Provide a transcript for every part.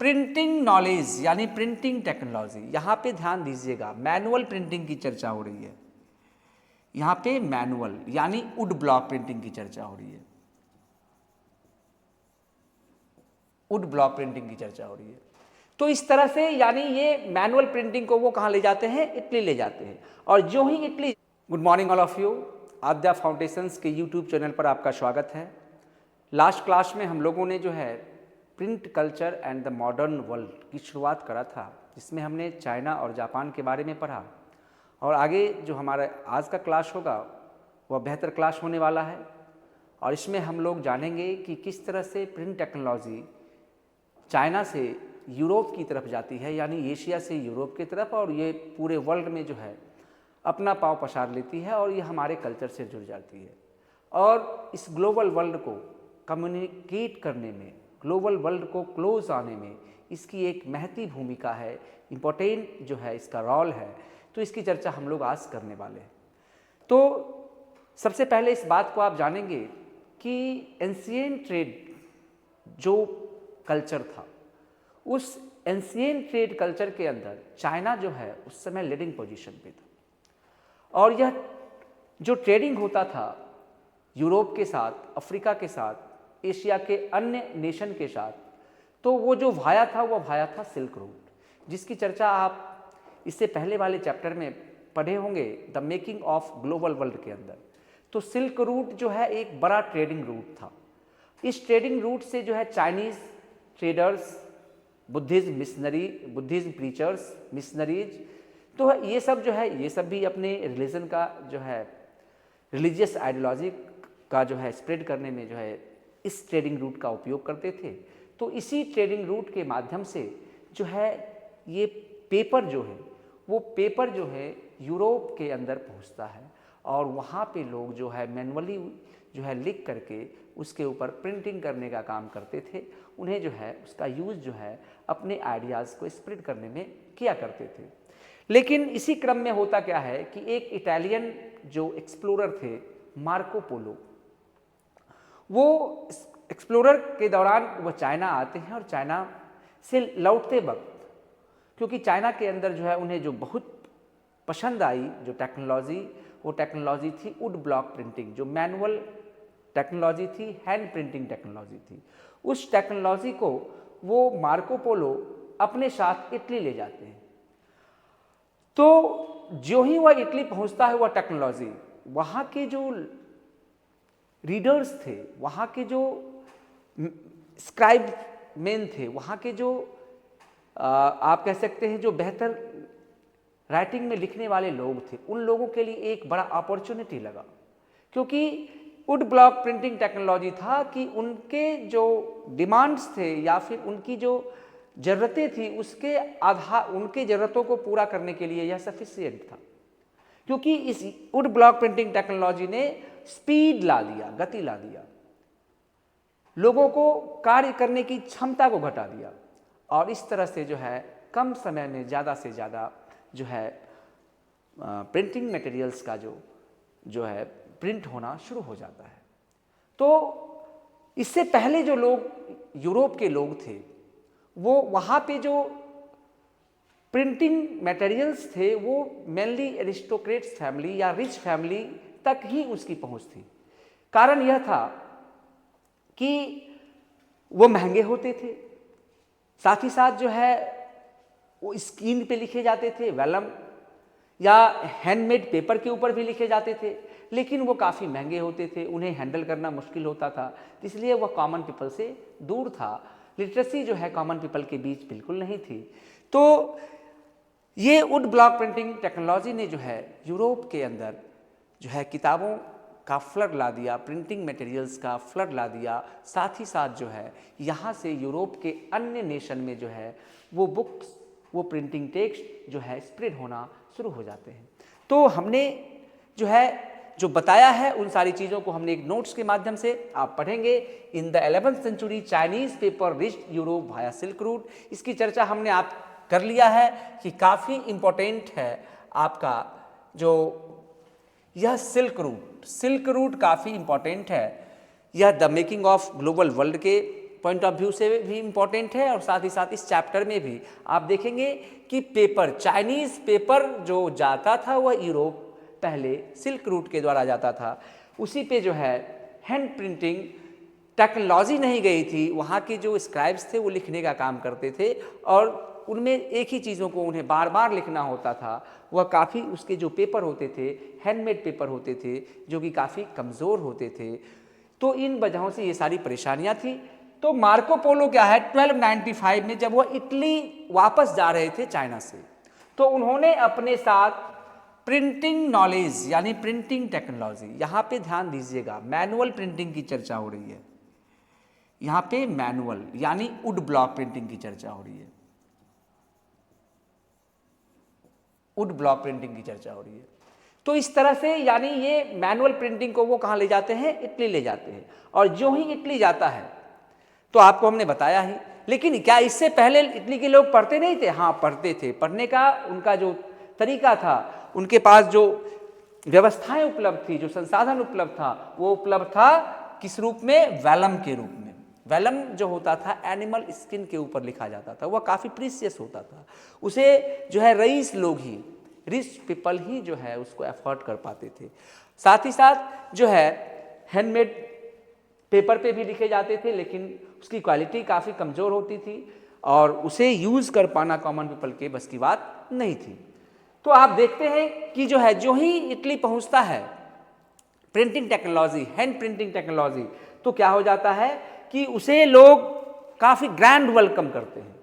Printing knowledge यानी printing technology, यहाँ पे ध्यान दीजिएगा, मैनुअल प्रिंटिंग की चर्चा हो रही है। यहाँ पे मैनुअल यानी वुड ब्लॉक प्रिंटिंग की चर्चा हो रही है, वुड ब्लॉक प्रिंटिंग की चर्चा हो रही है। तो इस तरह से यानी ये मैनुअल प्रिंटिंग को वो कहाँ ले जाते हैं, इटली ले जाते हैं। और जो ही Italy, good morning all of you, Aadya foundations के यूट्यूब चैनल पर आपका स्वागत है। लास्ट क्लास में हम लोगों ने जो है print culture and the modern world की शुरुआत करा था, जिसमें हमने चाइना और जापान के बारे में पढ़ा। और आगे जो हमारा आज का क्लास होगा वह बेहतर क्लास होने वाला है, और इसमें हम लोग जानेंगे कि किस तरह से प्रिंट टेक्नोलॉजी चाइना से यूरोप की तरफ जाती है, यानी एशिया से यूरोप की तरफ, और ये पूरे वर्ल्ड में जो है अपना पाँव पसार लेती है और ये हमारे कल्चर से जुड़ जाती है। और इस ग्लोबल वर्ल्ड को कम्युनिकेट करने में, ग्लोबल वर्ल्ड को क्लोज आने में इसकी एक महती भूमिका है, इम्पोर्टेंट जो है इसका रोल है। तो इसकी चर्चा हम लोग आज करने वाले हैं। तो सबसे पहले इस बात को आप जानेंगे कि एंशिएंट ट्रेड जो कल्चर था, उस एंशिएंट ट्रेड कल्चर के अंदर चाइना जो है उस समय लीडिंग पोजीशन पे था। और यह जो ट्रेडिंग होता था यूरोप के साथ, अफ्रीका के साथ, एशिया के अन्य नेशन के साथ, तो वो जो वाया था वो वाया था सिल्क रूट, जिसकी चर्चा आप इससे पहले वाले चैप्टर में पढ़े होंगे, the making of global world के अंदर। तो सिल्क रूट जो है एक बड़ा ट्रेडिंग रूट था। इस ट्रेडिंग रूट से जो है Chinese traders, Buddhism missionary, Buddhism preachers, missionaries, तो ये सब जो है, ये सब भी अपने रिलीजन का जो है, रिलीजियस आइडियोलॉजी का जो है स्प्रेड करने में जो है इस ट्रेडिंग रूट का उपयोग करते थे। तो इसी ट्रेडिंग रूट के माध्यम से जो है ये पेपर जो है, वो पेपर जो है यूरोप के अंदर पहुंचता है, और वहाँ पे लोग जो है मैनुअली जो है लिख करके उसके ऊपर प्रिंटिंग करने का काम करते थे। उन्हें जो है उसका यूज़ जो है अपने आइडियाज़ को स्प्रेड करने में किया करते थे। लेकिन इसी क्रम में होता क्या है कि एक इटालियन जो एक्सप्लोरर थे, मार्को पोलो, वो एक्सप्लोरर के दौरान वो चाइना आते हैं, और चाइना से लौटते वक्त, क्योंकि चाइना के अंदर जो है उन्हें जो बहुत पसंद आई जो टेक्नोलॉजी, वो टेक्नोलॉजी थी वुड ब्लॉक प्रिंटिंग, जो मैनुअल टेक्नोलॉजी थी, हैंड प्रिंटिंग टेक्नोलॉजी थी। उस टेक्नोलॉजी को वो मार्को पोलो अपने साथ इटली ले जाते हैं। तो जो ही वह इटली पहुंचता है, वह टेक्नोलॉजी, वहाँ के जो रीडर्स थे, वहाँ के जो स्क्राइब मैन थे, वहाँ के जो आप कह सकते हैं जो बेहतर राइटिंग में लिखने वाले लोग थे, उन लोगों के लिए एक बड़ा अपॉर्चुनिटी लगा, क्योंकि वुड ब्लॉक प्रिंटिंग टेक्नोलॉजी था कि उनके जो डिमांड्स थे या फिर उनकी जो ज़रूरतें थी, उसके आधार, उनके ज़रूरतों को पूरा करने के लिए यह सफिशिएंट था। क्योंकि इस वुड ब्लॉक प्रिंटिंग टेक्नोलॉजी ने स्पीड ला दिया, गति ला दिया, लोगों को कार्य करने की क्षमता को घटा दिया, और इस तरह से जो है कम समय में ज़्यादा से ज़्यादा जो है प्रिंटिंग मटेरियल्स का जो है प्रिंट होना शुरू हो जाता है। तो इससे पहले जो लोग, यूरोप के लोग थे, वो वहाँ पे जो प्रिंटिंग मटेरियल्स थे वो मेनली एरिस्टोक्रेट्स फैमिली या रिच फैमिली तक ही उसकी पहुँच थी। कारण यह था कि वो महंगे होते थे, साथ ही साथ जो है वो स्क्रीन पे लिखे जाते थे, वेलम या हैंडमेड पेपर के ऊपर भी लिखे जाते थे, लेकिन वो काफ़ी महंगे होते थे, उन्हें हैंडल करना मुश्किल होता था, इसलिए वह कॉमन पीपल से दूर था। लिटरेसी जो है कॉमन पीपल के बीच बिल्कुल नहीं थी। तो ये वुड ब्लॉक प्रिंटिंग टेक्नोलॉजी ने जो है यूरोप के अंदर जो है किताबों का फ्लड ला दिया, प्रिंटिंग मटेरियल्स का फ्लड ला दिया, साथ ही साथ जो है यहाँ से यूरोप के अन्य नेशन में जो है वो बुक्स, वो प्रिंटिंग टेक्स्ट जो है स्प्रेड होना शुरू हो जाते हैं। तो हमने जो है जो बताया है उन सारी चीज़ों को हमने एक नोट्स के माध्यम से आप पढ़ेंगे। In the 11th century Chinese paper reached Europe via silk route, इसकी चर्चा हमने आप कर लिया है कि काफ़ी इम्पोर्टेंट है आपका जो यह सिल्क रूट काफ़ी इम्पोर्टेंट है। यह the making of global world के पॉइंट ऑफ व्यू से भी इम्पॉर्टेंट है और साथ ही साथ इस चैप्टर में भी आप देखेंगे कि पेपर, चाइनीज़ पेपर जो जाता था वह यूरोप पहले सिल्क रूट के द्वारा जाता था, उसी पे जो है हैंड प्रिंटिंग टेक्नोलॉजी नहीं गई थी। वहाँ के जो स्क्राइब्स थे वो लिखने का काम करते थे और उनमें एक ही चीज़ों को उन्हें बार बार लिखना होता था। वह काफ़ी, उसके जो पेपर होते थे हैंडमेड पेपर होते थे जो कि काफ़ी कमज़ोर होते थे। तो इन वजहों से ये सारी परेशानियाँ थी। तो मार्को पोलो क्या है, 1295 में जब वह इटली वापस जा रहे थे चाइना से, तो उन्होंने अपने साथ प्रिंटिंग नॉलेज यानी प्रिंटिंग टेक्नोलॉजी, यहाँ पे ध्यान दीजिएगा मैनुअल प्रिंटिंग की चर्चा हो रही है, यहाँ पे मैनुअल यानी वुड ब्लॉक प्रिंटिंग की चर्चा हो रही है, वुड ब्लॉक प्रिंटिंग की चर्चा हो रही है। तो इस तरह से यानी ये मैनुअल प्रिंटिंग को वो कहाँ ले जाते हैं, इटली ले जाते हैं। और जो ही इटली जाता है तो आपको हमने बताया ही, लेकिन क्या इससे पहले इटली के लोग पढ़ते नहीं थे? हाँ पढ़ते थे। पढ़ने का उनका जो तरीका था, उनके पास जो व्यवस्थाएं उपलब्ध थी, जो संसाधन उपलब्ध था, वो उपलब्ध था किस रूप में? वेलम के रूप में। वेलम जो होता था एनिमल स्किन के ऊपर लिखा जाता था, वह काफ़ी प्रीशियस होता था। उसे जो है रईस लोग ही, रिच पीपल ही जो है उसको एफोर्ड कर पाते थे। साथ ही साथ जो है हैंडमेड पेपर पे भी लिखे जाते थे, लेकिन उसकी क्वालिटी काफ़ी कमज़ोर होती थी और उसे यूज़ कर पाना कॉमन पीपल के बस की बात नहीं थी। तो आप देखते हैं कि जो है जो ही इटली पहुंचता है printing technology, hand printing technology, तो क्या हो जाता है कि उसे लोग काफ़ी ग्रैंड वेलकम करते हैं।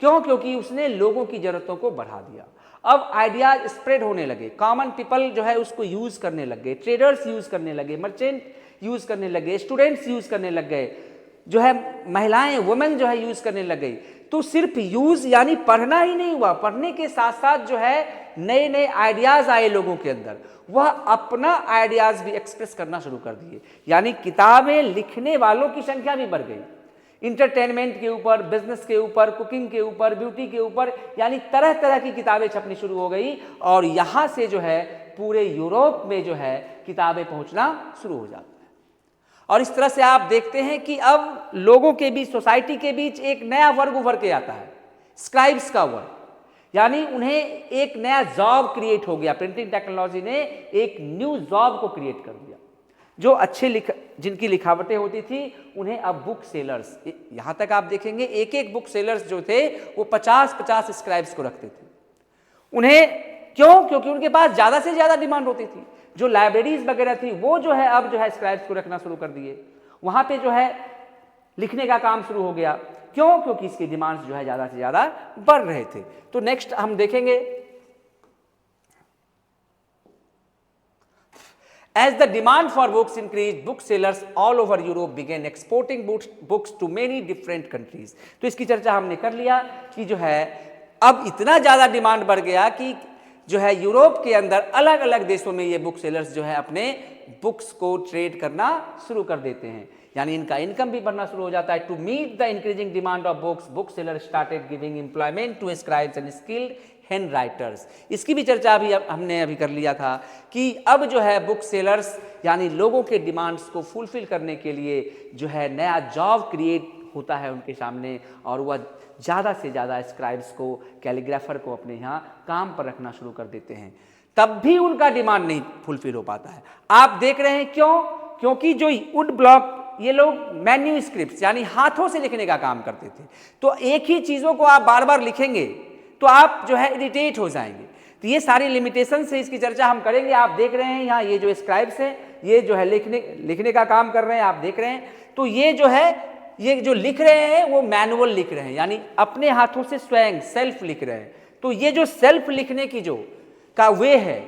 क्यों? क्योंकि उसने लोगों की ज़रूरतों को बढ़ा दिया। अब आइडियाज स्प्रेड होने लगे, कॉमन पीपल जो है उसको यूज़ करने लग गए, ट्रेडर्स यूज़ करने लगे, मर्चेंट यूज़ करने लग गए, स्टूडेंट्स यूज़ करने लग गए, जो है महिलाएं, वुमेन जो है यूज़ करने लग गई। तो सिर्फ यूज़ यानी पढ़ना ही नहीं हुआ, पढ़ने के साथ साथ जो है नए नए आइडियाज़ आए लोगों के अंदर, वह अपना आइडियाज़ भी एक्सप्रेस करना शुरू कर दिए। यानी किताबें लिखने वालों की संख्या भी बढ़ गई, इंटरटेनमेंट के ऊपर, बिजनेस के ऊपर, कुकिंग के ऊपर, ब्यूटी के ऊपर, यानी तरह तरह की किताबें छपनी शुरू हो गई और यहाँ से जो है पूरे यूरोप में जो है किताबें पहुँचना शुरू हो जाती। और इस तरह से आप देखते हैं कि अब लोगों के बीच, सोसाइटी के बीच एक नया वर्ग उभर के आता है, स्क्राइब्स का वर्ग। यानी उन्हें एक नया जॉब क्रिएट हो गया, प्रिंटिंग टेक्नोलॉजी ने एक न्यू जॉब को क्रिएट कर दिया। जो अच्छे जिनकी लिखावटें होती थी उन्हें अब बुक सेलर्स, यहाँ तक आप देखेंगे एक एक बुक सेलर्स जो थे वो 50-50 स्क्राइब्स को रखते थे। उन्हें क्यों? क्योंकि उनके पास ज़्यादा से ज़्यादा डिमांड होती थी। जो लाइब्रेरीज वगैरह थी वो जो है अब जो है स्क्राइब्स को रखना शुरू कर दिए, वहाँ पे जो है लिखने का काम शुरू हो गया। क्यों? क्योंकि इसकी डिमांड्स जो है ज़्यादा से ज़्यादा बढ़ रहे थे। तो नेक्स्ट हम देखेंगे, as the demand for books increased, booksellers all over Europe began exporting books to many different countries। तो इसकी चर्चा हमने कर लिया कि जो है अब इतना ज़्यादा डिमांड बढ़ गया कि जो है यूरोप के अंदर अलग अलग देशों में ये बुक सेलर्स जो है अपने बुक्स को ट्रेड करना शुरू कर देते हैं, यानी इनका इनकम भी बढ़ना शुरू हो जाता है। To meet the increasing demand of books, book seller started giving employment to scribes and skilled hand writers. इसकी भी चर्चा अभी हमने अभी कर लिया था कि अब जो है बुक सेलर्स यानी लोगों के डिमांड्स को फुलफिल करने के लिए जो है नया जॉब क्रिएट होता है उनके सामने और वह ज़्यादा से ज़्यादा स्क्राइब्स को, कैलीग्राफर को अपने यहाँ काम पर रखना शुरू कर देते हैं। तब भी उनका डिमांड नहीं फुलफिल हो पाता है। आप देख रहे हैं क्यों? क्योंकि जो वुड ब्लॉक, ये लोग मैन्यूस्क्रिप्ट्स यानी हाथों से लिखने का काम करते थे। तो एक ही चीज़ों को आप बार बार लिखेंगे तो आप जो है इरिटेट हो जाएंगे। तो ये सारी लिमिटेशन से इसकी चर्चा हम करेंगे। आप देख रहे हैं यहाँ ये जो स्क्राइब्स हैं ये जो है लिखने का काम कर रहे हैं, आप देख रहे हैं। तो ये जो है ये जो लिख रहे हैं वो मैनुअल लिख रहे हैं, यानी अपने हाथों से स्वयं सेल्फ लिख रहे हैं। तो ये जो सेल्फ लिखने की जो का वे है,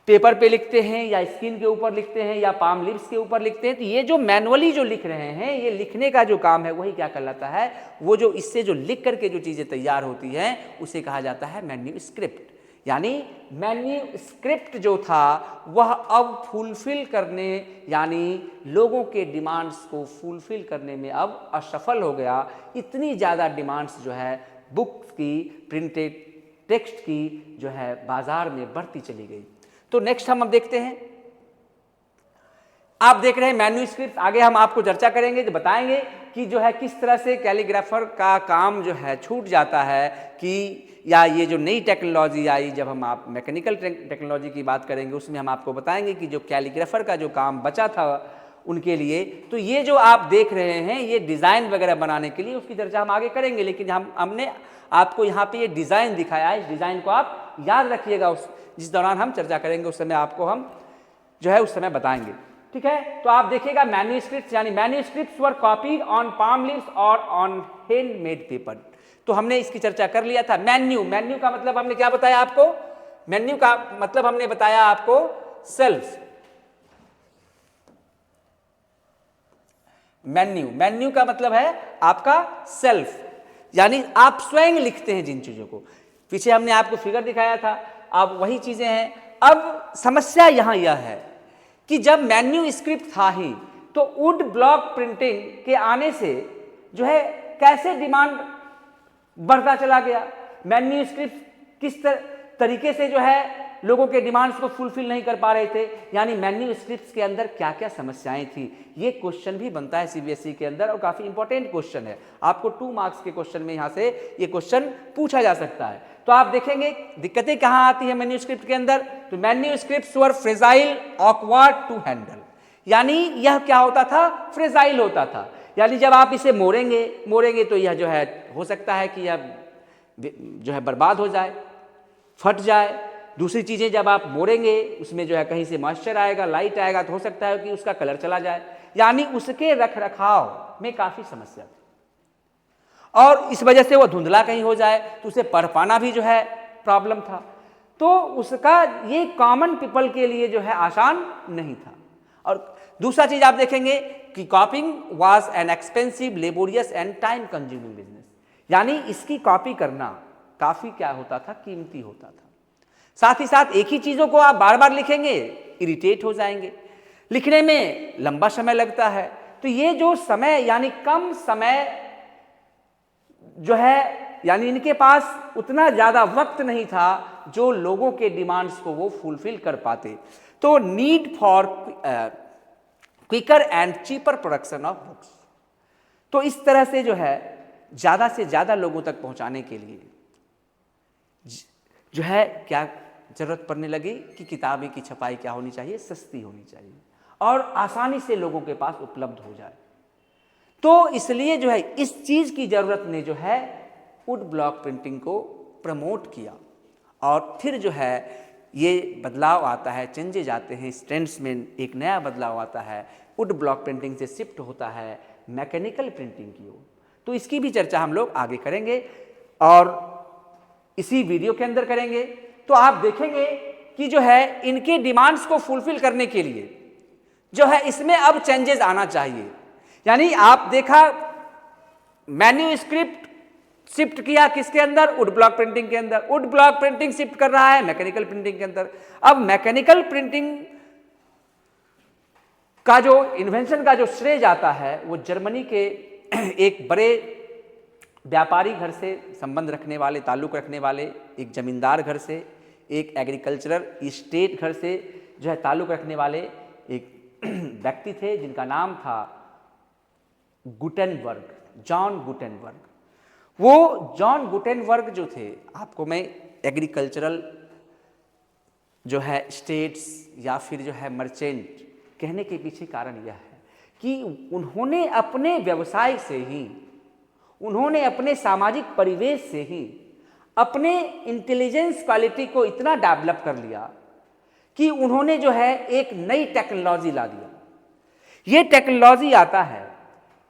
पेपर पे लिखते हैं या स्क्रीन के ऊपर लिखते हैं या पाम लिप्स के ऊपर लिखते हैं, तो ये जो मैनुअली जो लिख रहे हैं, ये लिखने का जो काम है वही क्या कहलाता है, वो जो इससे जो लिख करके जो चीज़ें तैयार होती हैं उसे कहा जाता है मैन्यूस्क्रिप्ट। यानी मैन्यूस्क्रिप्ट जो था वह अब फुलफिल करने यानी लोगों के डिमांड्स को फुलफिल करने में अब असफल हो गया। इतनी ज़्यादा डिमांड्स जो है बुक्स की, प्रिंटेड टेक्स्ट की जो है बाजार में बढ़ती चली गई। तो नेक्स्ट हम अब देखते हैं, आप देख रहे हैं मैन्यूस्क्रिप्ट। आगे हम आपको चर्चा करेंगे तो बताएंगे कि जो है किस तरह से कैलीग्राफर का काम जो है छूट जाता है, कि या ये जो नई टेक्नोलॉजी आई, जब हम आप मैकेनिकल टेक्नोलॉजी की बात करेंगे उसमें हम आपको बताएंगे कि जो कैलीग्राफर का जो काम बचा था उनके लिए, तो ये जो आप देख रहे हैं ये डिज़ाइन वगैरह बनाने के लिए, उसकी चर्चा हम आगे करेंगे। लेकिन हमने आपको यहाँ पे ये डिज़ाइन दिखाया है, इस डिज़ाइन को आप याद रखिएगा, उस जिस दौरान हम चर्चा करेंगे उस समय आपको हम जो है उस समय बताएंगे, ठीक है। तो आप देखिएगा मैन्यूस्क्रिप्ट्स, यानी manuscripts were copied on palm leaves और ऑन हैंडमेड पेपर। तो हमने इसकी चर्चा कर लिया था। मेन्यू का मतलब हमने क्या बताया आपको? मेन्यू का मतलब हमने बताया आपको सेल्फ। मेन्यू का मतलब है आपका सेल्फ, यानी आप स्वयं लिखते हैं जिन चीजों को। पीछे हमने आपको फिगर दिखाया था, अब वही चीजें हैं। अब समस्या यहां यह है कि जब मैन्यूस्क्रिप्ट था ही, तो वुड ब्लॉक प्रिंटिंग के आने से जो है कैसे डिमांड बढ़ता चला गया। मैन्यूस्क्रिप्ट किस तरीके से जो है लोगों के डिमांड्स को फुलफिल नहीं कर पा रहे थे, यानी मैन्यूस्क्रिप्ट्स के अंदर क्या क्या समस्याएं थी। ये क्वेश्चन भी बनता है सीबीएसई के अंदर और काफी इंपॉर्टेंट क्वेश्चन है। आपको 2 मार्क्स के क्वेश्चन में यहां से ये क्वेश्चन पूछा जा सकता है। तो आप देखेंगे दिक्कतें कहां आती है मैन्यूस्क्रिप्ट के अंदर। तो manuscripts were fragile, awkward to handle, यानी यह क्या होता था? फ्रेजाइल होता था, यानी जब आप इसे मोड़ेंगे तो यह जो है हो सकता है कि यह जो है बर्बाद हो जाए, फट जाए। दूसरी चीजें जब आप मोड़ेंगे उसमें जो है कहीं से मॉइस्चर आएगा, लाइट आएगा, तो हो सकता है कि उसका कलर चला जाए, यानी उसके रख रखाव में काफी समस्या थी। और इस वजह से वो धुंधला कहीं हो जाए तो उसे पढ़ पाना भी जो है प्रॉब्लम था। तो उसका ये कॉमन पीपल के लिए जो है आसान नहीं था। और दूसरा चीज आप देखेंगे कि कॉपिंग was an expensive, laborious and time consuming business, यानी इसकी कॉपी करना काफी क्या होता था? कीमती होता था। साथ ही साथ एक ही चीजों को आप बार बार लिखेंगे, इरिटेट हो जाएंगे, लिखने में लंबा समय लगता है। तो ये जो समय, यानी कम समय जो है, यानी इनके पास उतना ज्यादा वक्त नहीं था जो लोगों के डिमांड्स को वो फुलफिल कर पाते। तो need for quicker and cheaper production of books, तो इस तरह से जो है ज्यादा से ज्यादा लोगों तक पहुंचाने के लिए जो है क्या जरूरत पड़ने लगी कि किताबें की छपाई क्या होनी चाहिए? सस्ती होनी चाहिए और आसानी से लोगों के पास उपलब्ध हो जाए। तो इसलिए जो है इस चीज की जरूरत ने जो है वुड ब्लॉक प्रिंटिंग को प्रमोट किया। और फिर जो है ये बदलाव आता है, चेंजेज आते हैं, इस ट्रेंड्स में एक नया बदलाव आता है। वुड ब्लॉक प्रिंटिंग से शिफ्ट होता है मैकेनिकल प्रिंटिंग की ओर। तो इसकी भी चर्चा हम लोग आगे करेंगे और इसी वीडियो के अंदर करेंगे। तो आप देखेंगे कि जो है इनके डिमांड्स को फुलफिल करने के लिए जो है इसमें अब चेंजेस आना चाहिए। यानी आप देखा मैन्यूस्क्रिप्ट शिफ्ट किया किसके अंदर? वुड ब्लॉक प्रिंटिंग के अंदर। वुड ब्लॉक प्रिंटिंग शिफ्ट कर रहा है मैकेनिकल प्रिंटिंग के अंदर। अब मैकेनिकल प्रिंटिंग का जो इन्वेंशन का जो श्रेय जाता है वो जर्मनी के एक बड़े व्यापारी घर से संबंध रखने वाले, ताल्लुक रखने वाले एक जमींदार घर से, एक एग्रीकल्चरल इस्टेट घर से जो है ताल्लुक रखने वाले एक व्यक्ति थे जिनका नाम था गुटेनबर्ग, जॉन गुटेनबर्ग। वो जॉन गुटेनबर्ग जो थे, आपको मैं एग्रीकल्चरल जो है स्टेट्स या फिर जो है मर्चेंट कहने के पीछे कारण यह है कि उन्होंने अपने व्यवसाय से ही, उन्होंने अपने सामाजिक परिवेश से ही अपने इंटेलिजेंस क्वालिटी को इतना डेवलप कर लिया कि उन्होंने जो है एक नई टेक्नोलॉजी ला दिया। ये टेक्नोलॉजी आता है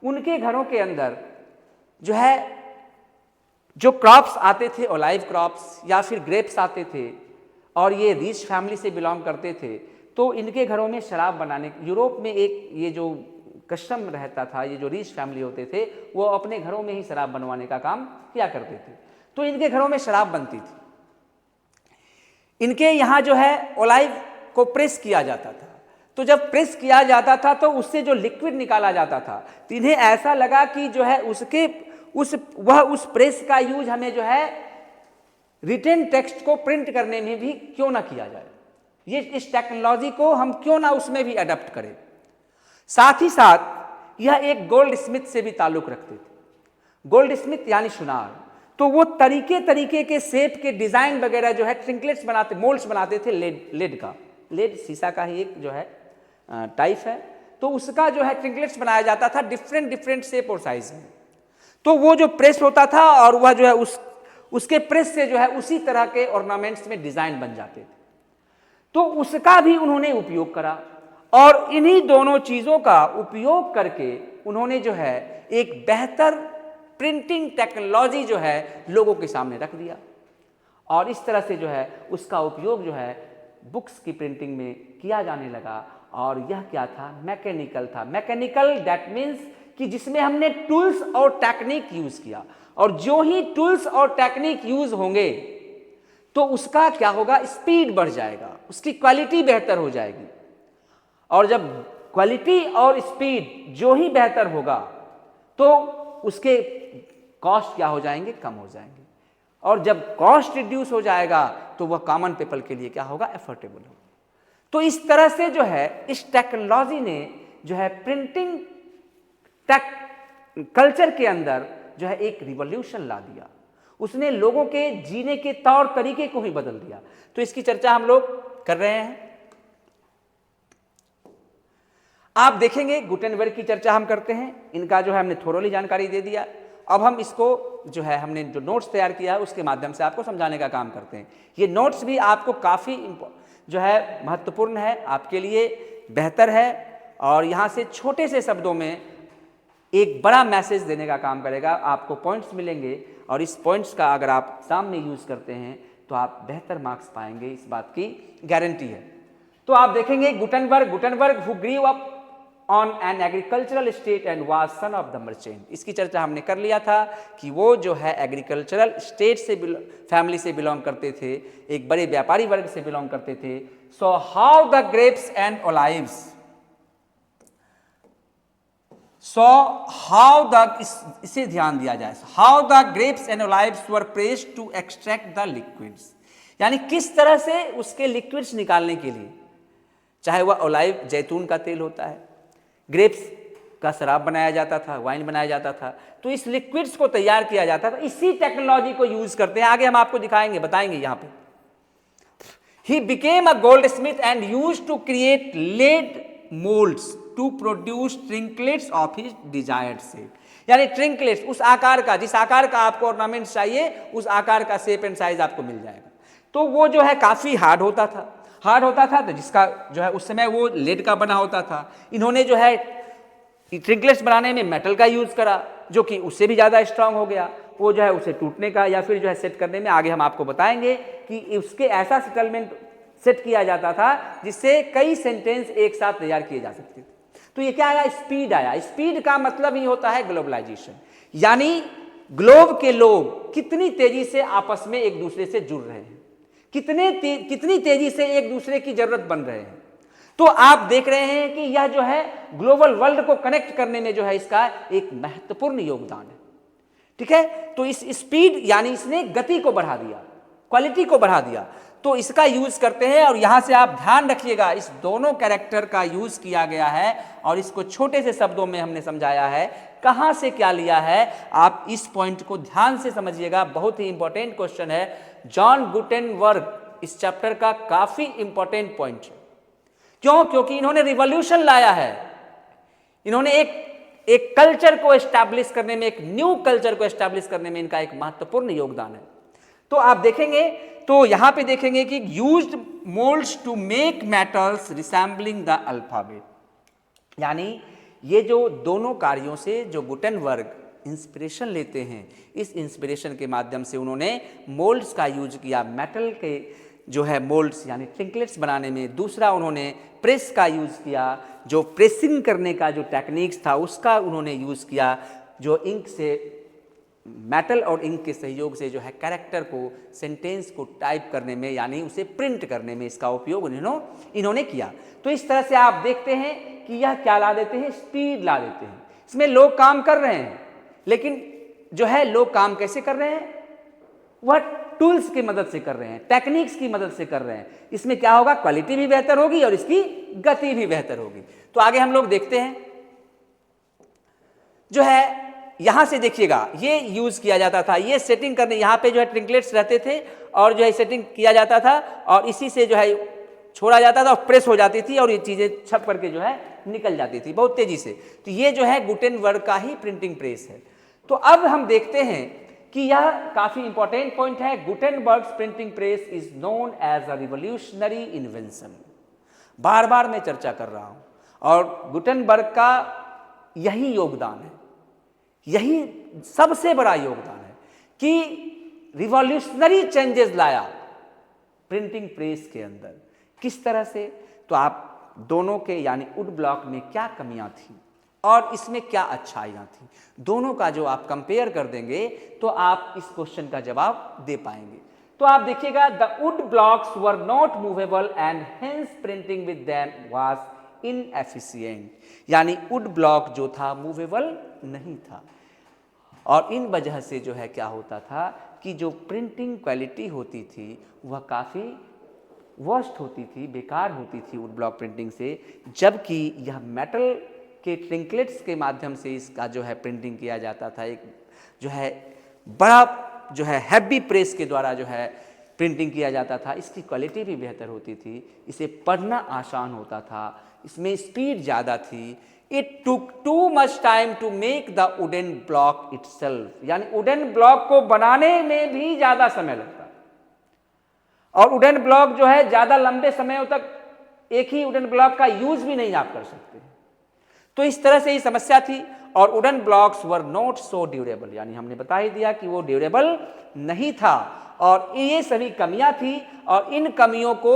उनके घरों के अंदर जो है जो क्रॉप्स आते थे, ओलाइव क्रॉप्स या फिर ग्रेप्स आते थे, और ये रिच फैमिली से बिलोंग करते थे। तो इनके घरों में शराब बनाने, यूरोप में एक ये जो कस्टम रहता था, ये जो रिच फैमिली होते थे वो अपने घरों में ही शराब बनवाने का काम किया करते थे। तो इनके घरों में शराब बनती थी। इनके यहाँ जो है ओलाइव को प्रेस किया जाता था। तो जब प्रेस किया जाता था तो उससे जो लिक्विड निकाला जाता था, तो इन्हें ऐसा लगा कि जो है उसके उस प्रेस का यूज हमें जो है रिटन टेक्स्ट को प्रिंट करने में भी क्यों ना किया जाए, ये इस टेक्नोलॉजी को हम क्यों ना उसमें भी अडॉप्ट करें। साथ ही साथ यह एक गोल्ड स्मिथ से भी ताल्लुक रखते थे। गोल्ड स्मिथ यानी सुनार। तो वो तरीके तरीके के शेप के डिजाइन वगैरह जो है ट्रिंकलेट्स बनाते, मोल्ड्स बनाते थे लेड का। लेड शीशा का ही एक जो है टाइप है, तो उसका जो है ट्रिंकलेट्स बनाया जाता था डिफरेंट डिफरेंट शेप और साइज में। तो वो जो प्रेस होता था और वह जो है उसके प्रेस से जो है उसी तरह के ऑर्नामेंट्स में डिजाइन बन जाते थे। तो उसका भी उन्होंने उपयोग करा और इन्हीं दोनों चीजों का उपयोग करके उन्होंने जो है एक बेहतर प्रिंटिंग टेक्नोलॉजी जो है लोगों के सामने रख दिया। और इस तरह से जो है उसका उपयोग जो है बुक्स की प्रिंटिंग में किया जाने लगा। और यह क्या था? मैकेनिकल था। मैकेनिकल दैट मीन्स कि जिसमें हमने टूल्स और टेक्निक यूज किया, और जो ही टूल्स और टेक्निक यूज होंगे तो उसका क्या होगा? स्पीड बढ़ जाएगा, उसकी क्वालिटी बेहतर हो जाएगी। और जब क्वालिटी और स्पीड जो ही बेहतर होगा तो उसके कॉस्ट क्या हो जाएंगे? कम हो जाएंगे। और जब कॉस्ट रिड्यूस हो जाएगा तो वह कॉमन पीपल के लिए क्या होगा? एफोर्डेबल होगा। तो इस तरह से जो है इस टेक्नोलॉजी ने जो है प्रिंटिंग कल्चर के अंदर जो है एक रिवॉल्यूशन ला दिया। उसने लोगों के जीने के तौर तरीके को ही बदल दिया। तो इसकी चर्चा हम लोग कर रहे हैं। आप देखेंगे गुटेनबर्ग की चर्चा हम करते हैं, इनका जो है हमने थोरोली जानकारी दे दिया। अब हम इसको जो है हमने जो नोट्स तैयार किया है उसके माध्यम से आपको समझाने का काम करते हैं। ये नोट्स भी आपको काफ़ी जो है महत्वपूर्ण है, आपके लिए बेहतर है, और यहाँ से छोटे से शब्दों में एक बड़ा मैसेज देने का काम करेगा। आपको पॉइंट्स मिलेंगे और इस पॉइंट्स का अगर आप एग्जाम में यूज़ करते हैं तो आप बेहतर मार्क्स पाएंगे, इस बात की गारंटी है। तो आप देखेंगे Gutenberg who grew up on an agricultural state and was son of the merchant. इसकी चर्चा हमने कर लिया था कि वो जो है एग्रीकल्चरल स्टेट से फैमिली से बिलोंग करते थे, एक बड़े व्यापारी वर्ग से बिलोंग करते थे। So how the grapes and olives, so how the, इसे ध्यान दिया जाए, how the grapes and olives were pressed to extract the liquids, यानी किस तरह से उसके लिक्विड्स निकालने के लिए, चाहे वह ओलाइव जैतून का तेल होता है, ग्रेप्स का शराब बनाया जाता था, वाइन बनाया जाता था, तो इस लिक्विड्स को तैयार किया जाता था। इसी टेक्नोलॉजी को यूज करते हैं, आगे हम आपको दिखाएंगे, बताएंगे यहां पे। He became a goldsmith and used to create lead moulds to produce trinkets of his desired shape, यानी ट्रिंकलेट्स उस आकार का, जिस आकार का आपको ऑर्नामेंट्स चाहिए उस आकार का शेप एंड साइज आपको मिल जाएगा। तो वो जो है काफी हार्ड होता था, तो जिसका जो है उस समय वो लेड का बना होता था। इन्होंने जो है ट्रिंकलेट्स बनाने में मेटल का यूज करा, जो कि उससे भी ज्यादा स्ट्रांग हो गया। वो जो है उसे टूटने का या फिर जो है सेट करने में, आगे हम आपको बताएंगे कि उसके ऐसा सेटलमेंट सेट किया जाता था जिससे कई सेंटेंस एक साथ तैयार किए जा सकते थे। तो ये क्या आया? स्पीड आया। स्पीड का मतलब ही होता है ग्लोबलाइजेशन, यानी ग्लोब के लोग कितनी तेजी से आपस में एक दूसरे से जुड़ रहे हैं, कितनी तेजी से एक दूसरे की जरूरत बन रहे हैं। तो आप देख रहे हैं कि यह जो है ग्लोबल वर्ल्ड को कनेक्ट करने में जो है इसका एक महत्वपूर्ण योगदान है। ठीक है, तो इस स्पीड यानी इसने गति को बढ़ा दिया, क्वालिटी को बढ़ा दिया, तो इसका यूज करते हैं। और यहां से आप ध्यान रखिएगा, इस दोनों कैरेक्टर का यूज किया गया है और इसको छोटे से शब्दों में हमने समझाया है। कहां से क्या लिया है, आप इस पॉइंट को ध्यान से समझिएगा, बहुत ही इंपॉर्टेंट क्वेश्चन है। जॉन गुटेनबर्ग इस चैप्टर का काफी इंपॉर्टेंट पॉइंट है। क्यों? क्योंकि इन्होंने रिवॉल्यूशन लाया है। इन्होंने एक कल्चर को एस्टैब्लिश करने में, एक न्यू कल्चर को एस्टैब्लिश करने में इनका एक महत्वपूर्ण योगदान है। तो आप देखेंगे, तो यहां पे देखेंगे कि used moulds to make metals resembling the alphabet, यानी ये जो दोनों कार्यों से जो गुटेनबर्ग इंस्पिरेशन लेते हैं, इस इंस्पिरेशन के माध्यम से उन्होंने मोल्ड्स का यूज किया, मेटल के जो है मोल्ड्स यानी ट्रिंकलेट्स बनाने में। दूसरा उन्होंने प्रेस का यूज किया, जो प्रेसिंग करने का जो टेक्निक्स था उसका उन्होंने यूज किया, जो इंक से, मेटल और इंक के सहयोग से जो है कैरेक्टर को, सेंटेंस को टाइप करने में यानी उसे प्रिंट करने में इसका उपयोग इन्होंने किया। तो इस तरह से आप देखते हैं कि यह क्या ला देते हैं? स्पीड ला देते हैं। इसमें लोग काम कर रहे हैं, लेकिन जो है लोग काम कैसे कर रहे हैं? वह टूल्स की मदद से कर रहे हैं, टेक्निक्स की मदद से कर रहे हैं। इसमें क्या होगा? क्वालिटी भी बेहतर होगी और इसकी गति भी बेहतर होगी। तो आगे हम लोग देखते हैं। जो है यहाँ से देखिएगा ये यूज़ किया जाता था, ये सेटिंग करने, यहाँ पे जो है ट्रिंकलेट्स रहते थे और जो है सेटिंग किया जाता था और इसी से जो है छोड़ा जाता था और प्रेस हो जाती थी और ये चीज़ें छप करके जो है निकल जाती थी बहुत तेज़ी से। तो ये जो है गुटेनबर्ग का ही प्रिंटिंग प्रेस है। तो अब हम देखते हैं कि यह काफ़ी इंपॉर्टेंट पॉइंट है। Gutenberg's printing press is known as a revolutionary invention. बार बार मैं चर्चा कर रहा हूँ और गुटेनबर्ग का यही योगदान है, यही सबसे बड़ा योगदान है कि रिवॉल्यूशनरी चेंजेस लाया प्रिंटिंग प्रेस के अंदर। किस तरह से? तो आप दोनों के यानी वुड ब्लॉक में क्या कमियां थी और इसमें क्या अच्छाइयां थी, दोनों का जो आप कंपेयर कर देंगे तो आप इस क्वेश्चन का जवाब दे पाएंगे। तो आप देखिएगा, the wood blocks were not movable and hence printing with them was inefficient. यानी वुड ब्लॉक जो था मूवेबल नहीं था और इन वजह से जो है क्या होता था कि जो प्रिंटिंग क्वालिटी होती थी वह काफ़ी वर्स्ट होती थी, बेकार होती थी वुड ब्लॉक प्रिंटिंग से। जबकि यह मेटल के ट्रिंकलेट्स के माध्यम से इसका जो है प्रिंटिंग किया जाता था, एक जो है बड़ा जो है हैवी प्रेस के द्वारा जो है प्रिंटिंग किया जाता था, इसकी क्वालिटी भी बेहतर होती थी, इसे पढ़ना आसान होता था, इसमें स्पीड ज़्यादा थी। It took too much time to make the wooden block itself. यानी वुडन ब्लॉक को बनाने में भी ज़्यादा समय लगता और वुडन ब्लॉक जो है ज़्यादा लंबे समय तक एक ही वुडन ब्लॉक का यूज भी नहीं आप कर सकते। तो इस तरह से ही समस्या थी और wooden blocks were not so durable. यानी हमने बता ही दिया कि वो ड्यूरेबल नहीं था और ये सभी कमियां थी और इन कमियों को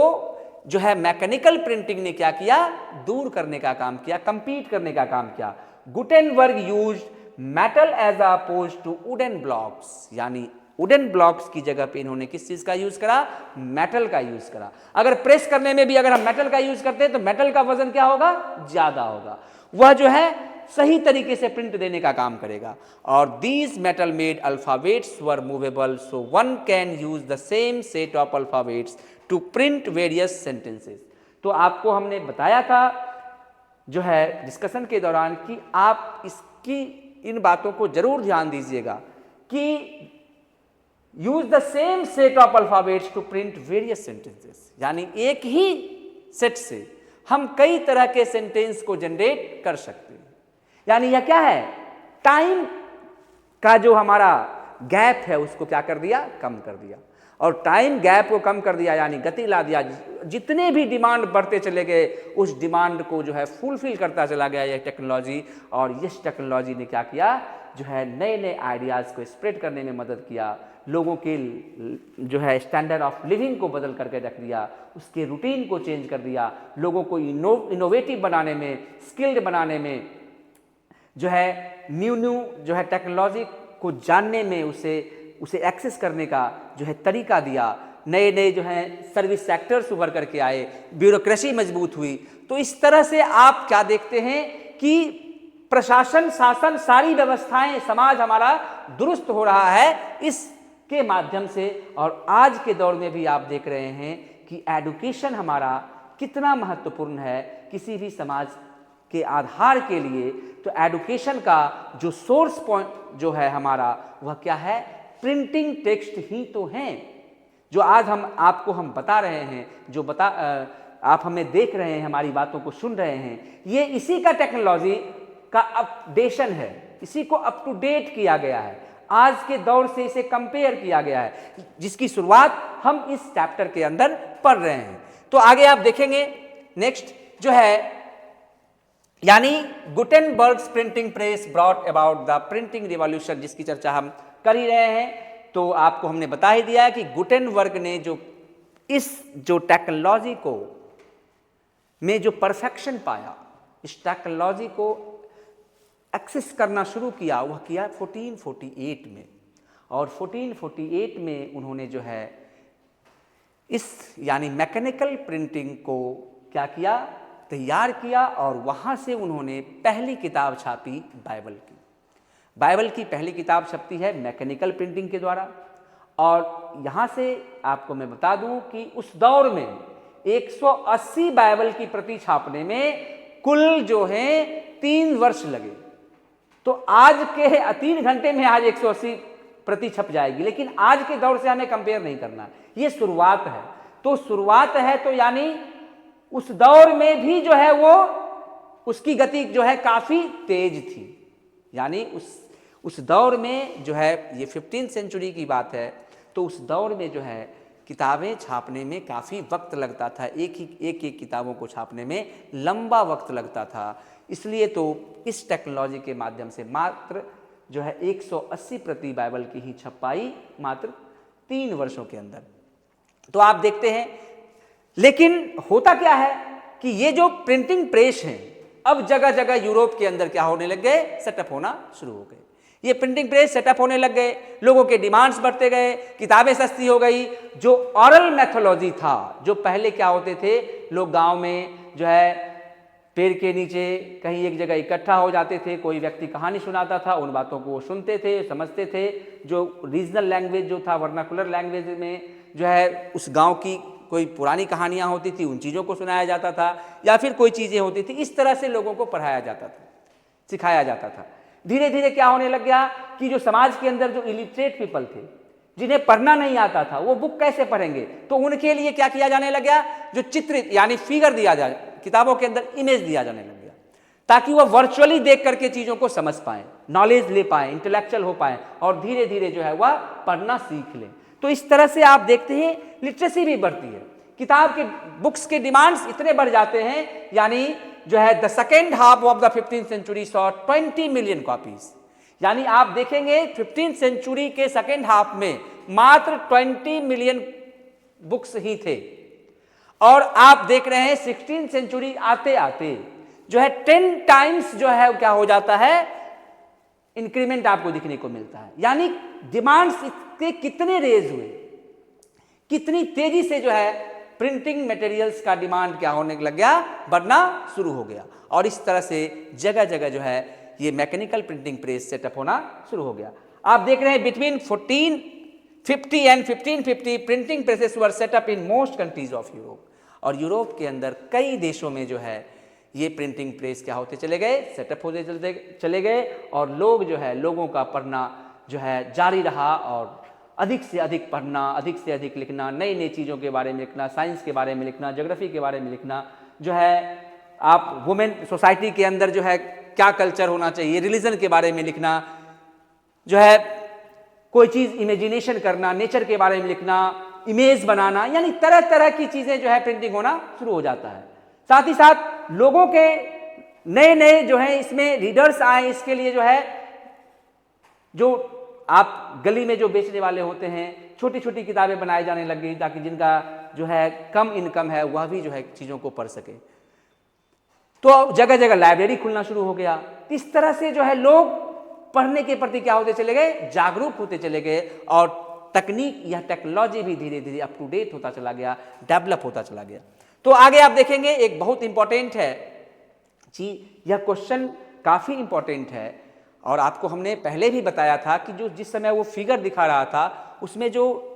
जो है मैकेनिकल प्रिंटिंग ने क्या किया, दूर करने का काम किया, कंपीट करने का काम किया। Gutenberg used metal as opposed to wooden blocks. यानी वुडन ब्लॉक्स की जगह पे इन्होंने किस चीज का यूज करा, मेटल का यूज करा। अगर प्रेस करने में भी अगर हम मेटल का यूज करते हैं तो मेटल का वजन क्या होगा, ज्यादा होगा, वह जो है सही तरीके से प्रिंट देने का काम करेगा। और these metal made alphabets were movable so one can use the same set of alphabets to print various sentences. तो आपको हमने बताया था जो है डिस्कशन के दौरान कि आप इसकी इन बातों को जरूर ध्यान दीजिएगा कि use the same set of alphabets to print various sentences. यानी एक ही सेट से हम कई तरह के सेंटेंस को जनरेट कर सकते हैं। यानी यह क्या है, टाइम का जो हमारा गैप है उसको क्या कर दिया, कम कर दिया। और टाइम गैप को कम कर दिया यानी गति ला दिया। जितने भी डिमांड बढ़ते चले गए उस डिमांड को जो है फुलफिल करता चला गया यह टेक्नोलॉजी। और इस टेक्नोलॉजी ने क्या किया, जो है नए नए आइडियाज़ को स्प्रेड करने में मदद किया, लोगों के जो है स्टैंडर्ड ऑफ लिविंग को बदल करके रख दिया, उसके रूटीन को चेंज कर दिया, लोगों को इनोवेटिव बनाने में, स्किल्ड बनाने में, जो है न्यू जो है टेक्नोलॉजी को जानने में, उसे एक्सेस करने का जो है तरीका दिया। नए नए जो है सर्विस सेक्टर्स उभर करके आए, ब्यूरोक्रेसी मजबूत हुई। तो इस तरह से आप क्या देखते हैं कि प्रशासन, शासन, सारी व्यवस्थाएं, समाज हमारा दुरुस्त हो रहा है इसके माध्यम से। और आज के दौर में भी आप देख रहे हैं कि एडुकेशन हमारा कितना महत्वपूर्ण है किसी भी समाज के आधार के लिए। तो एडुकेशन का जो सोर्स पॉइंट जो है हमारा वह क्या है, प्रिंटिंग टेक्स्ट ही तो हैं। जो आज हम बता रहे हैं, जो आप हमें देख रहे हैं, हमारी बातों को सुन रहे हैं, ये इसी का टेक्नोलॉजी का अपडेशन है, इसी को अप टू डेट किया गया है, आज के दौर से इसे कंपेयर किया गया है, जिसकी शुरुआत हम इस चैप्टर के अंदर पढ़ रहे हैं। तो आगे आप देखेंगे नेक्स्ट जो है, यानी Gutenberg's printing press brought about the printing revolution, जिसकी चर्चा हम कर ही रहे हैं। तो आपको हमने बता ही दिया कि गुटेनबर्ग ने जो टेक्नोलॉजी को में जो परफेक्शन पाया, इस टेक्नोलॉजी को एक्सेस करना शुरू किया, वह किया 1448 में। और 1448 में उन्होंने जो है इस यानी मैकेनिकल प्रिंटिंग को क्या किया, तैयार किया। और वहाँ से उन्होंने पहली किताब छापी बाइबल की। बाइबल की पहली किताब छपती है मैकेनिकल प्रिंटिंग के द्वारा। और यहाँ से आपको मैं बता दूं कि उस दौर में 180 बाइबल की प्रति छापने में कुल जो है 3 वर्ष लगे। तो आज के 3 घंटे में आज 180 प्रति छप जाएगी, लेकिन आज के दौर से हमें कंपेयर नहीं करना। ये शुरुआत है, तो शुरुआत है तो यानी उस दौर में भी जो है वो उसकी गति जो है काफी तेज थी। यानी उस दौर में जो है, ये 15th सेंचुरी की बात है, तो उस दौर में जो है किताबें छापने में काफ़ी वक्त लगता था। एक किताबों को छापने में लंबा वक्त लगता था। इसलिए तो इस टेक्नोलॉजी के माध्यम से मात्र जो है 180 प्रति बाइबल की ही छप पाई मात्र 3 वर्षों के अंदर। तो आप देखते हैं, लेकिन होता क्या है कि ये जो प्रिंटिंग प्रेस हैं अब जगह जगह यूरोप के अंदर क्या होने लग गए, सेटअप होना शुरू हो गए। ये प्रिंटिंग प्रेस सेटअप होने लग गए, लोगों के डिमांड्स बढ़ते गए, किताबें सस्ती हो गई। जो ऑरल मैथोलॉजी था, जो पहले क्या होते थे, लोग गांव में जो है पेड़ के नीचे कहीं एक जगह इकट्ठा हो जाते थे, कोई व्यक्ति कहानी सुनाता था, उन बातों को वो सुनते थे, समझते थे। जो रीजनल लैंग्वेज जो था, वर्नाकुलर लैंग्वेज में जो है उस गांव की कोई पुरानी कहानियां होती थी, उन चीज़ों को सुनाया जाता था, या फिर कोई चीज़ें होती थी, इस तरह से लोगों को पढ़ाया जाता था, सिखाया जाता था। धीरे धीरे क्या होने लग गया कि जो समाज के अंदर जो इलिटरेट पीपल थे, जिन्हें पढ़ना नहीं आता था, वो बुक कैसे पढ़ेंगे, तो उनके लिए क्या किया जाने लग गया, जो चित्र यानी फिगर दिया जाए, किताबों के अंदर इमेज दिया जाने लग गया, ताकि वह वर्चुअली देख करके चीज़ों को समझ पाएं, नॉलेज ले पाएं, इंटेलेक्चुअल हो पाएं, और धीरे धीरे जो है वह पढ़ना सीख लें। तो इस तरह से आप देखते हैं लिटरेसी भी बढ़ती है, किताब के बुक्स के डिमांड्स इतने बढ़ जाते हैं। यानी जो है the second half of the 15th century saw 20 million copies. यानी आप देखेंगे 15th सेंचुरी के सेकेंड हाफ में मात्र 20 मिलियन बुक्स ही थे, और आप देख रहे हैं 16th सेंचुरी आते आते जो है 10 टाइम्स जो है क्या हो जाता है, इंक्रीमेंट आपको दिखने को मिलता है। यानी डिमांड्स इसके कितने रेज हुए, कितनी तेजी से जो है प्रिंटिंग मटेरियल्स का डिमांड क्या होने लग गया, बढ़ना शुरू हो गया। और इस तरह से जगह जगह जो है ये मैकेनिकल प्रिंटिंग प्रेस सेटअप होना शुरू हो गया। आप देख रहे हैं between 1450 and 1550 printing presses were set up in most countries of Europe. और यूरोप के अंदर कई देशों में जो है ये प्रिंटिंग प्रेस क्या होते चले गए, सेटअप होते चले गए, और लोग जो है लोगों का पढ़ना जो है जारी रहा, और अधिक से अधिक पढ़ना, अधिक से अधिक लिखना, नई नई चीज़ों के बारे में लिखना, साइंस के बारे में लिखना, ज्योग्राफी के बारे में लिखना, जो है आप वुमेन सोसाइटी के अंदर जो है क्या कल्चर होना चाहिए, रिलीजन के बारे में लिखना, जो है कोई चीज़ इमेजिनेशन करना, नेचर के बारे में लिखना, इमेज बनाना, यानी तरह तरह की चीज़ें जो है प्रिंटिंग होना शुरू हो जाता है। साथ ही साथ लोगों के नए नए जो है इसमें रीडर्स आए, इसके लिए जो है जो आप गली में जो बेचने वाले होते हैं, छोटी छोटी किताबें बनाई जाने लग गई, ताकि जिनका जो है कम इनकम है वह भी जो है चीज़ों को पढ़ सके। तो जगह जगह लाइब्रेरी खुलना शुरू हो गया। इस तरह से जो है लोग पढ़ने के प्रति क्या होते चले गए, जागरूक होते चले गए, और तकनीक या टेक्नोलॉजी भी धीरे धीरे अप टू डेट होता चला गया, डेवलप होता चला गया। तो आगे आप देखेंगे एक बहुत इंपॉर्टेंट है जी, यह क्वेश्चन काफ़ी इंपॉर्टेंट है, और आपको हमने पहले भी बताया था कि जो जिस समय वो फिगर दिखा रहा था, उसमें जो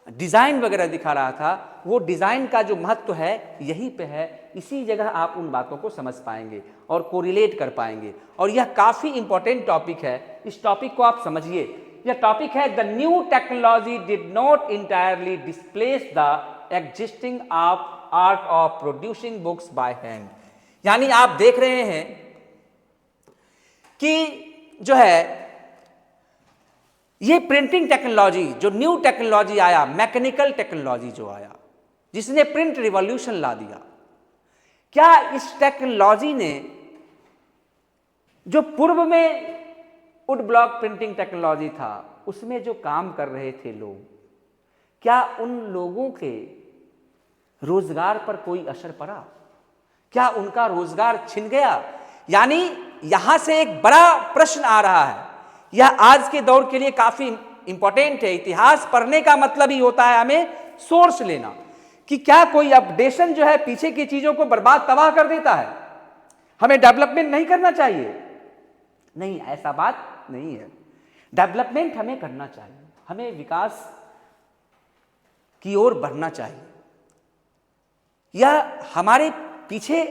डिज़ाइन वगैरह दिखा रहा था, वो डिज़ाइन का जो महत्व है यहीं पे है। इसी जगह आप उन बातों को समझ पाएंगे और कोरिलेट कर पाएंगे, और यह काफ़ी इंपॉर्टेंट टॉपिक है। इस टॉपिक को आप समझिए। यह टॉपिक है the new technology did not entirely displace the existing art of producing books by hand. यानी आप देख रहे हैं कि जो है ये प्रिंटिंग टेक्नोलॉजी, जो न्यू टेक्नोलॉजी आया, मैकेनिकल टेक्नोलॉजी जो आया, जिसने प्रिंट रिवॉल्यूशन ला दिया, क्या इस टेक्नोलॉजी ने जो पूर्व में वुड ब्लॉक प्रिंटिंग टेक्नोलॉजी था उसमें जो काम कर रहे थे लोग, क्या उन लोगों के रोजगार पर कोई असर पड़ा? क्या उनका रोजगार छिन गया? यानी यहां से एक बड़ा प्रश्न आ रहा है। यह आज के दौर के लिए काफी इंपॉर्टेंट है। इतिहास पढ़ने का मतलब ही होता है हमें सोर्स लेना, कि क्या कोई अपडेशन जो है पीछे की चीजों को बर्बाद तबाह कर देता है, हमें डेवलपमेंट नहीं करना चाहिए। नहीं, ऐसा बात नहीं है। डेवलपमेंट हमें करना चाहिए, हमें विकास की ओर बढ़ना चाहिए। यह हमारे पीछे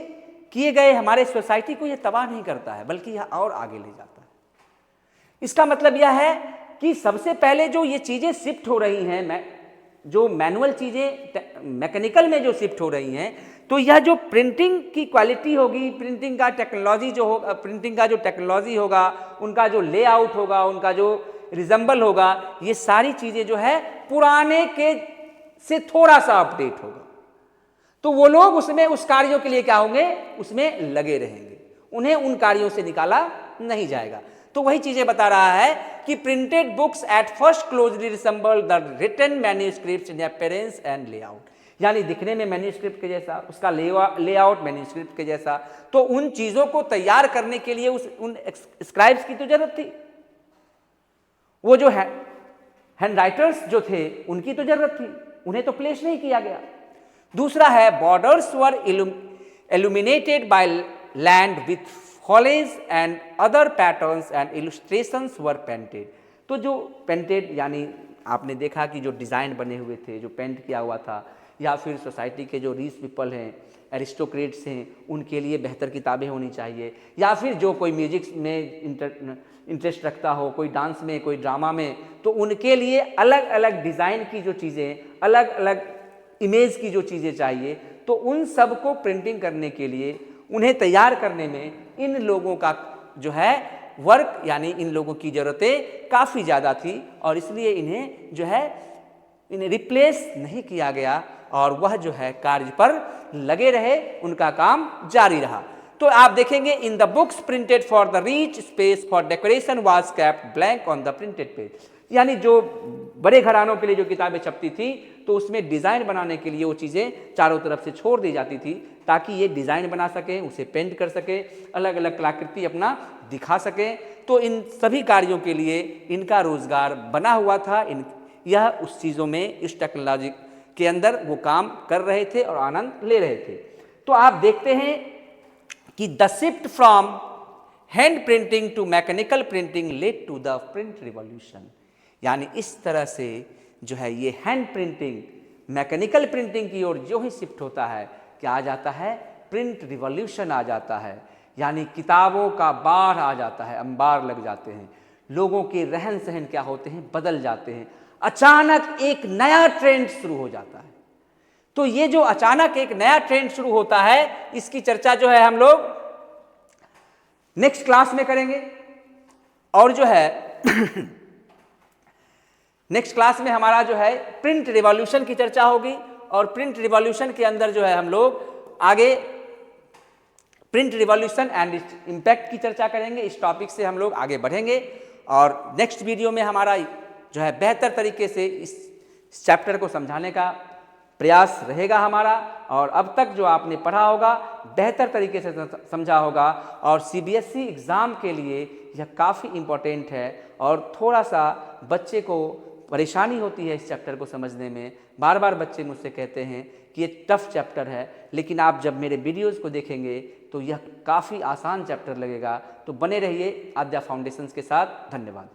किए गए हमारे सोसाइटी को यह तबाह नहीं करता है, बल्कि यह और आगे ले जाता है। इसका मतलब यह है कि सबसे पहले जो ये चीज़ें शिफ्ट हो रही हैं, जो मैनुअल चीज़ें मैकेनिकल में जो शिफ्ट हो रही हैं, तो यह जो प्रिंटिंग की क्वालिटी होगी, प्रिंटिंग का टेक्नोलॉजी जो होगा, प्रिंटिंग का जो टेक्नोलॉजी होगा, उनका जो लेआउट होगा, उनका जो रिजम्बल होगा, ये सारी चीज़ें जो है पुराने के से थोड़ा सा अपडेट होगा। तो वो लोग उसमें उस कार्यों के लिए क्या होंगे, उसमें लगे रहेंगे, उन्हें उन कार्यों से निकाला नहीं जाएगा। तो वही चीजें बता रहा है कि printed books at first closely resemble the written manuscripts in appearance and layout, यानी दिखने में मैन्यूस्क्रिप्ट के जैसा, उसका लेआउट मैन्यूस्क्रिप्ट के जैसा। तो उन चीजों को तैयार करने के लिए उन स्क्राइब्स की तो जरूरत थी, वो जो है हैंड राइटर्स जो थे उनकी तो जरूरत थी, उन्हें तो प्लेस नहीं किया गया। दूसरा है borders were illuminated by land with foliage and other patterns and illustrations were painted। तो जो पेंटेड यानी आपने देखा कि जो डिज़ाइन बने हुए थे, जो पेंट किया हुआ था, या फिर सोसाइटी के जो रीच पीपल हैं, एरिस्टोक्रेट्स हैं, उनके लिए बेहतर किताबें होनी चाहिए, या फिर जो कोई म्यूजिक में इंटरेस्ट रखता हो, कोई डांस में, कोई ड्रामा में, तो उनके लिए अलग अलग डिज़ाइन की जो चीज़ें, अलग अलग इमेज की जो चीज़ें चाहिए, तो उन सब को प्रिंटिंग करने के लिए, उन्हें तैयार करने में इन लोगों का जो है वर्क, यानी इन लोगों की ज़रूरतें काफ़ी ज़्यादा थी, और इसलिए इन्हें जो है इन्हें रिप्लेस नहीं किया गया, और वह जो है कार्य पर लगे रहे, उनका काम जारी रहा। तो आप देखेंगे in the books printed for the reach space for decoration was kept blank on the printed page, यानी जो बड़े घरानों के लिए जो किताबें छपती थी, तो उसमें डिज़ाइन बनाने के लिए वो चीज़ें चारों तरफ से छोड़ दी जाती थी, ताकि ये डिज़ाइन बना सकें, उसे पेंट कर सके, अलग अलग कलाकृति अपना दिखा सकें। तो इन सभी कार्यों के लिए इनका रोजगार बना हुआ था, यह उस चीज़ों में, इस टेक्नोलॉजी के अंदर वो काम कर रहे थे और आनंद ले रहे थे। तो आप देखते हैं कि the shift from hand printing to mechanical printing led to the print revolution, यानी इस तरह से जो है ये हैंड प्रिंटिंग मैकेनिकल प्रिंटिंग की ओर जो ही शिफ्ट होता है, क्या आ जाता है, प्रिंट रिवॉल्यूशन आ जाता है, यानी किताबों का बाढ़ आ जाता है, अंबार लग जाते हैं, लोगों के रहन सहन क्या होते हैं, बदल जाते हैं, अचानक एक नया ट्रेंड शुरू हो जाता है। तो ये जो अचानक एक नया ट्रेंड शुरू होता है, इसकी चर्चा जो है हम लोग नेक्स्ट क्लास में करेंगे, और जो है नेक्स्ट क्लास में हमारा जो है प्रिंट रिवॉल्यूशन की चर्चा होगी, और प्रिंट रिवॉल्यूशन के अंदर जो है हम लोग आगे print revolution and its impact की चर्चा करेंगे। इस टॉपिक से हम लोग आगे बढ़ेंगे, और नेक्स्ट वीडियो में हमारा जो है बेहतर तरीके से इस चैप्टर को समझाने का प्रयास रहेगा हमारा, और अब तक जो आपने पढ़ा होगा बेहतर तरीके से समझा होगा, और सीबीएसई एग्ज़ाम के लिए यह काफ़ी इम्पोर्टेंट है, और थोड़ा सा बच्चे को परेशानी होती है इस चैप्टर को समझने में। बार बार बच्चे मुझसे कहते हैं कि ये टफ चैप्टर है, लेकिन आप जब मेरे वीडियोज़ को देखेंगे तो यह काफ़ी आसान चैप्टर लगेगा। तो बने रहिए आद्या फाउंडेशंस के साथ। धन्यवाद।